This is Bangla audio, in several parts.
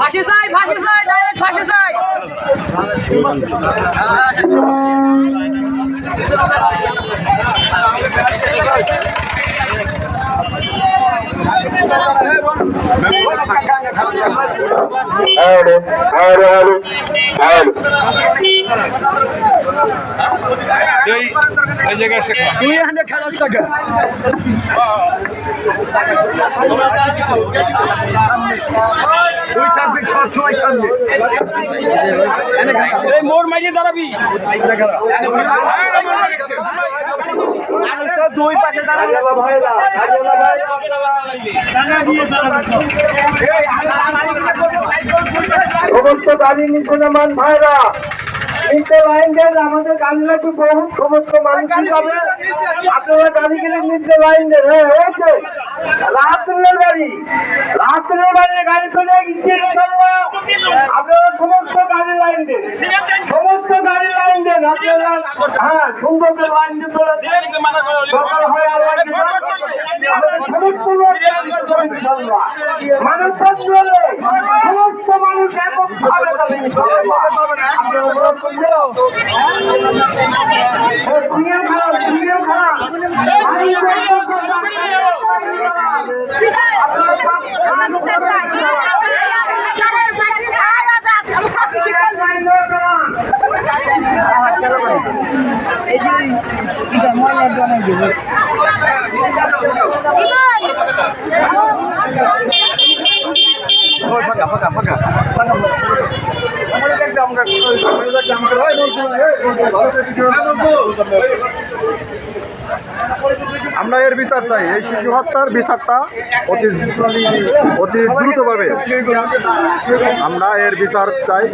ফাঁসি চাই ডাইরেক্ট ফাঁসি চাই। খেলার সাথে মোর মাইরে দাঁড়াবি দুই পাশে সমস্ত গাড়ি নিচে নামান ভাইরা নিচে লাইন দেন। আমাদের গাড়ি লাগবে বহুত, সমস্ত মানুষ যাবে, আপনারা গাড়ি গেলে নিচে লাইন দেন। হ্যাঁ হয়েছে রাত্রের গাড়ি গাড়ি চলে গিয়ে আপনারা সমস্ত গাড়ি লাইন দেন, সমস্ত গাড়ি লাইন দেন আপনারা। হ্যাঁ সুন্দর লাইন দিয়ে চলে সকাল হয় আল্লাহ সমস্ত মানুষ সমস্ত মানুষ এককভাবে আমরা এর বিচার চাই। এই শিশু হত্যার বিচারটা অতি দ্রুতভাবে আমরা এর বিচার চাই।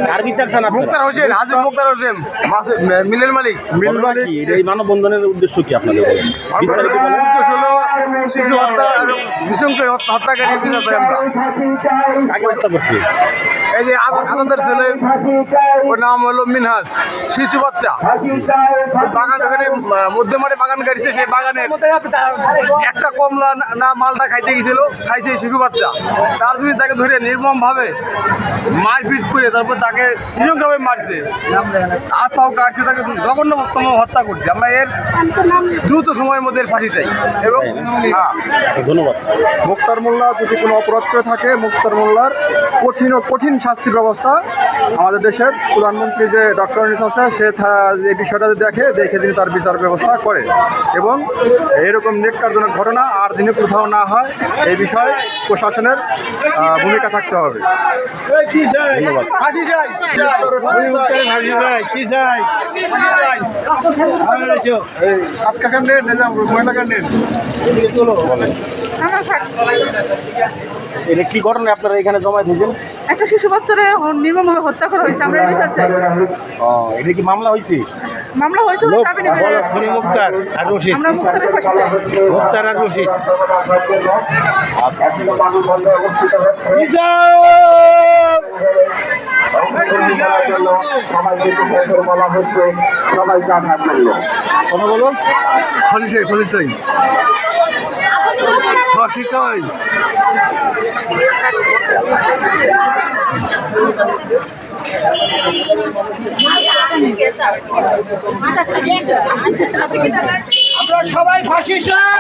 কার বিচার চান? মুক্তার হোসেন, হাজির মুক্তার হোসেন, মিলের মালিক। এই মানববন্ধনের উদ্দেশ্য কি আপনাদের বলেন? বিস্তারিত বলেন। উদ্দেশ্য হলো শিশু হত্যা, নৃশংস হত্যাকারীর বিচার চাই আমরা। কাকে হত্যা করছি? এই যে আনন্দের ছেলে, ওর নাম হলো মিনহাজ, শিশু বাচ্চা। বাগান ওখানে মধ্যে মাঠে বাগান কাটছে, সেই বাগানের একটা কমলা না মালটা খাইতে গেছিল, খাইছে শিশু বাচ্চা। তার জন্য তাকে ধরে নির্মমভাবে মারপিট করে তারপর তাকে নৃশংসভাবে মারছে, হাত পাও কাটছে, তাকে জঘন্যতম হত্যা করছে। আমরা এর দ্রুত সময়ের মধ্যে ফাঁসি চাই। এবং ধন্যবাদ। মুক্তার মোল্লা যদি কোনো অপরাধ করে থাকে, মুক্তার মোল্লার কঠিন শাস্তির ব্যবস্থা আমাদের দেশের প্রধানমন্ত্রী যে ডক্টর ইউনূস আছে, সে এই বিষয়টা দেখে তিনি তার বিচার ব্যবস্থা করে এবং এরকম নেটকারজনক ঘটনা আর যিনি কোথাও না হয় এই বিষয়ে প্রশাসনের ভূমিকা থাকতে হবে। এটা কি ঘটনা আপনারা এখানে জমা দিয়েছেন? একটা শিশু বাচ্চারে নির্মমভাবে হত্যা করা হয়েছে, আমরা বিচার চাই। এটা কি মামলা হয়েছে? মামলা হয়েছে, মুক্তার আর রশিদ, আমরা মুক্তারের ফাঁসি চাই। মুক্তার আর রশিদ। কথা বলুন। ফাঁসি চাই, ফাঁসি চাই, ফাঁসি চাই। আমরা সবাই ফাঁসি চাই,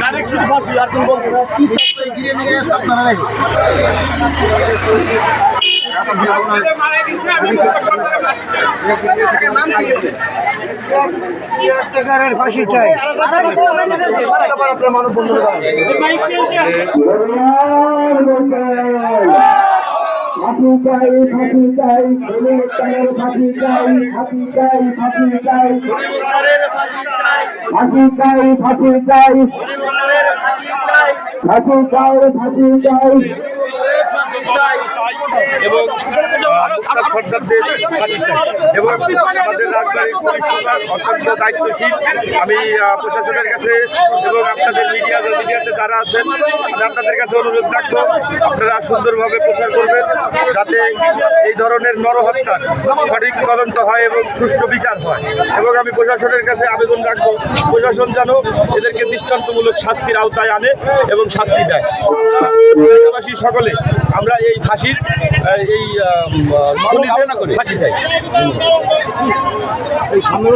ডাইরেক্ট শুধু ফাঁসি, আর তুমি বলতে ঘিরে মিরে সাবধানে রাখো। ফাঁসি চাই, মানব বন্ধু ফাঁসি চাই, ফাঁসি চাই, ফাঁসি চাই, ফাঁসি চাই, ফাঁসি চাই, ফাঁসি চাই, ফাঁসি চাই, ফাঁসি চাই, ফাঁসি চাই, এবং সর্দারদের ফাঁসি চাই এবং আমাদের রাজবাড়ির পুলিশ প্রশাসন অত্যন্ত দায়িত্বশীল। আমি প্রশাসনের কাছে এবং আপনাদের মিডিয়াতে যারা আছেন আমি আপনাদের কাছে অনুরোধ রাখবো আপনারা সুন্দরভাবে প্রচার করবেন যাতে এই ধরনের নরহত্যার সঠিক তদন্ত হয় এবং সুষ্ঠু বিচার হয়। এবং আমি প্রশাসনের কাছে আবেদন রাখবো প্রশাসন যেন এদেরকে দৃষ্টান্তমূলক শাস্তির আওতায় আনে এবং শাস্তি দেয়। এলাকাবাসী সকলে আমরা এই ফাঁসির এই খুনিদের ফাঁসি চাই। এই সামনে